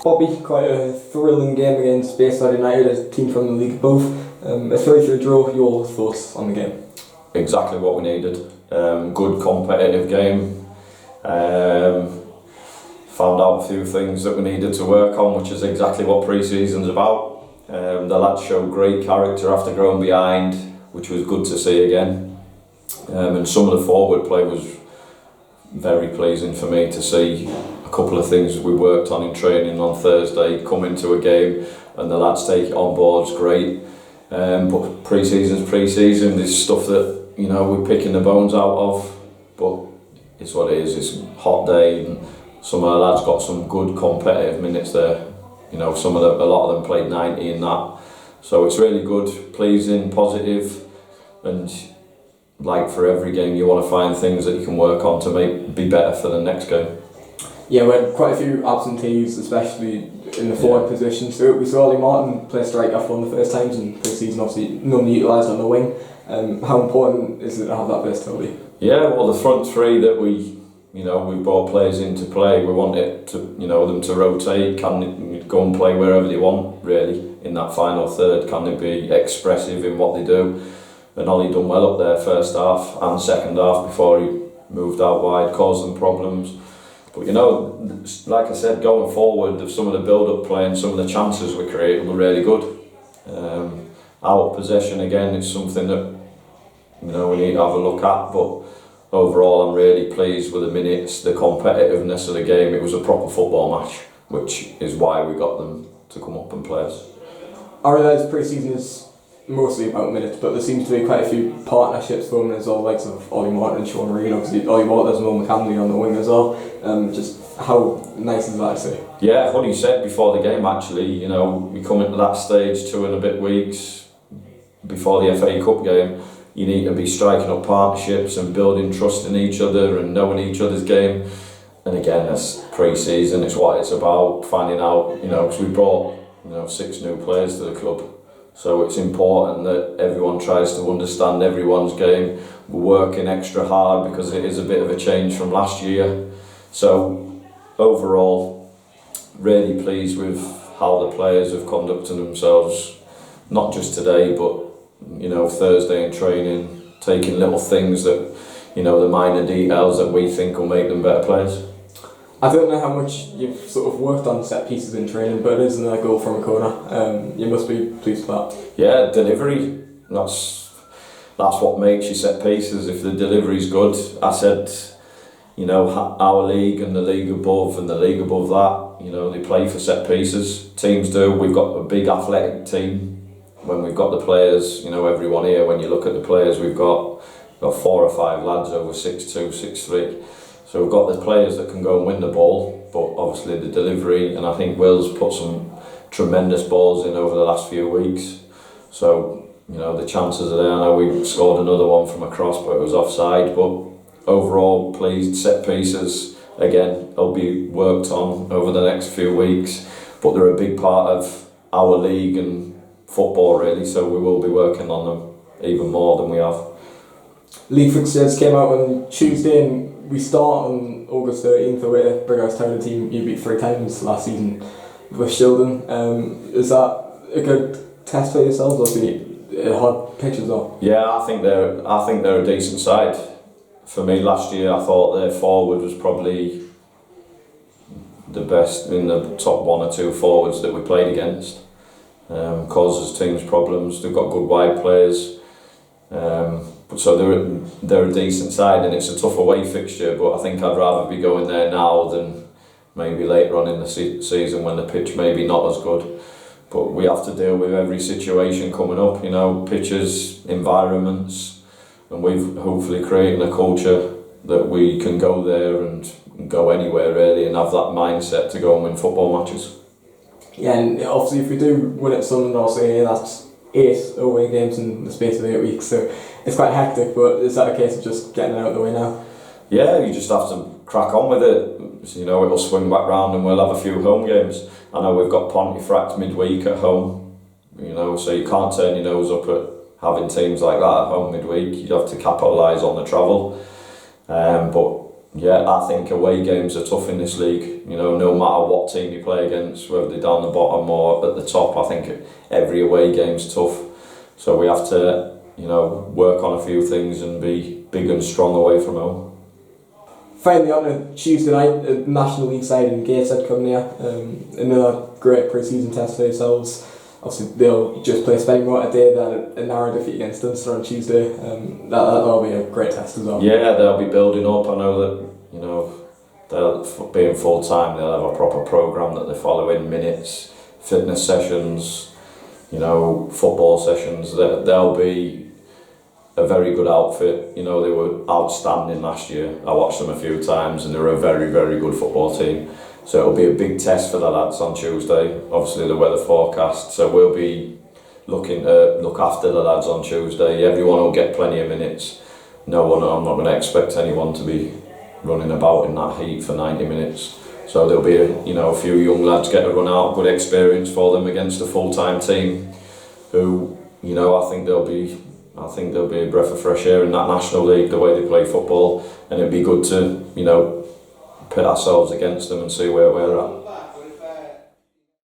Bobby, quite a thrilling game against Basford United, a team from the league above. A 3-3 draw. Your thoughts on the game? Exactly what we needed. Good competitive game. Found out a few things that we needed to work on, which is exactly what pre-season's about. The lads showed great character after going behind, which was good to see again. And some of the forward play was very pleasing for me to see. A couple of things we worked on in training on Thursday come into a game and the lads take it on board is great. But pre-season's pre-season. There's stuff that we're picking the bones out of, but it's what it is. It's a hot day and some of the lads got some good competitive minutes there. A lot of them played 90 in that. So it's really good, pleasing, positive, and like for every game you want to find things that you can work on to be better for the next game. Yeah, we had quite a few absentees, especially in the forward position. So we saw Ollie Martin play striker for one of the first times in pre-season, obviously normally utilised on the wing. How important is it to have that versatility? Yeah, well, the front three that we brought players in to play, we want it to, them to rotate, can go and play wherever they want, really, in that final third. Can they be expressive in what they do? And Ollie done well up there first half and second half before he moved out wide, caused them problems. But like I said, going forward, some of the build-up play and some of the chances we created were really good. Out of possession again, it's something that we need to have a look at, but overall I'm really pleased with the minutes, the competitiveness of the game. It was a proper football match, which is why we got them to come up and play us. I realise pre-season is mostly about minutes, but there seems to be quite a few partnerships forming as well, like of Ollie Martin and Sean Reid. Obviously Ollie Waters and Will McCanley on the wing as well. Just how nice is that to see? Yeah, what he said before the game actually, we come into that stage 2.5 weeks before the FA Cup game. You need to be striking up partnerships and building trust in each other and knowing each other's game. And again, that's pre-season, it's what it's about, finding out, because we brought 6 new players to the club. So it's important that everyone tries to understand everyone's game. We're working extra hard because it is a bit of a change from last year. So overall, really pleased with how the players have conducted themselves, not just today, but Thursday in training, taking little things that, the minor details that we think will make them better players. I don't know how much you've sort of worked on set pieces in training, but it is a goal from a corner. You must be pleased with that. Yeah, delivery, that's what makes you set pieces. If the delivery's good, I said, our league and the league above and the league above that, they play for set pieces. Teams do. We've got a big athletic team. When we've got the players, everyone here, when you look at the players, we've got 4 or 5 lads over 6'2", 6'3". So we've got the players that can go and win the ball, but obviously the delivery, and I think Will's put some tremendous balls in over the last few weeks. So, the chances are there. I know we scored another one from a cross, but it was offside. But overall, pleased. Set pieces, again, they'll be worked on over the next few weeks, but they're a big part of our league and football, really, so we will be working on them even more than we have. League fixtures came out on Tuesday and we start on August 13th away to Brighouse Town, a team you beat 3 times last season with Shildon. Is that a good test for yourselves, or do you hard pitch as well? Yeah, I think they're a decent side. For me last year, I thought their forward was probably the best in the top 1 or 2 forwards that we played against. Causes teams problems. They've got good wide players. So they're a decent side, and it's a tough away fixture, but I think I'd rather be going there now than maybe later on in the season when the pitch may be not as good. But we have to deal with every situation coming up, pitches, environments, and we've hopefully created a culture that we can go there and go anywhere really and have that mindset to go and win football matches. Yeah, and obviously if we do win at Sunderland or say that's 8 away games in the space of 8 weeks, so it's quite hectic, but is that a case of just getting it out of the way now? Yeah, you just have to crack on with it. So, it'll swing back round and we'll have a few home games. I know we've got Pontefract midweek at home, so you can't turn your nose up at having teams like that at home midweek. You'd have to capitalise on the travel. But yeah, I think away games are tough in this league. You know, no matter what team you play against, whether they're down the bottom or at the top, I think every away game's tough. So we have to, you know, work on a few things and be big and strong away from home. Finally, on a Tuesday night, a National League side in Gateshead coming here. Another great pre-season test for themselves. Obviously, they'll just play Spain a day. They had a narrow defeat against Dunster on Tuesday. That'll be a great test as well. Yeah, they'll be building up. I know that, you know, they'll being full time. They'll have a proper program that they follow in, minutes, fitness sessions, you know, football sessions. They'll be a very good outfit. You know, they were outstanding last year. I watched them a few times and they're a very, very good football team. So it'll be a big test for the lads on Tuesday. Obviously the weather forecast, so we'll be looking to look after the lads on Tuesday. Everyone will get plenty of minutes. I'm not going to expect anyone to be running about in that heat for 90 minutes. So there'll be a few young lads get a run out, good experience for them against a full-time team who, you know, I think there'll be a breath of fresh air in that National League, the way they play football, and it'd be good to, you know, pit ourselves against them and see where we're at.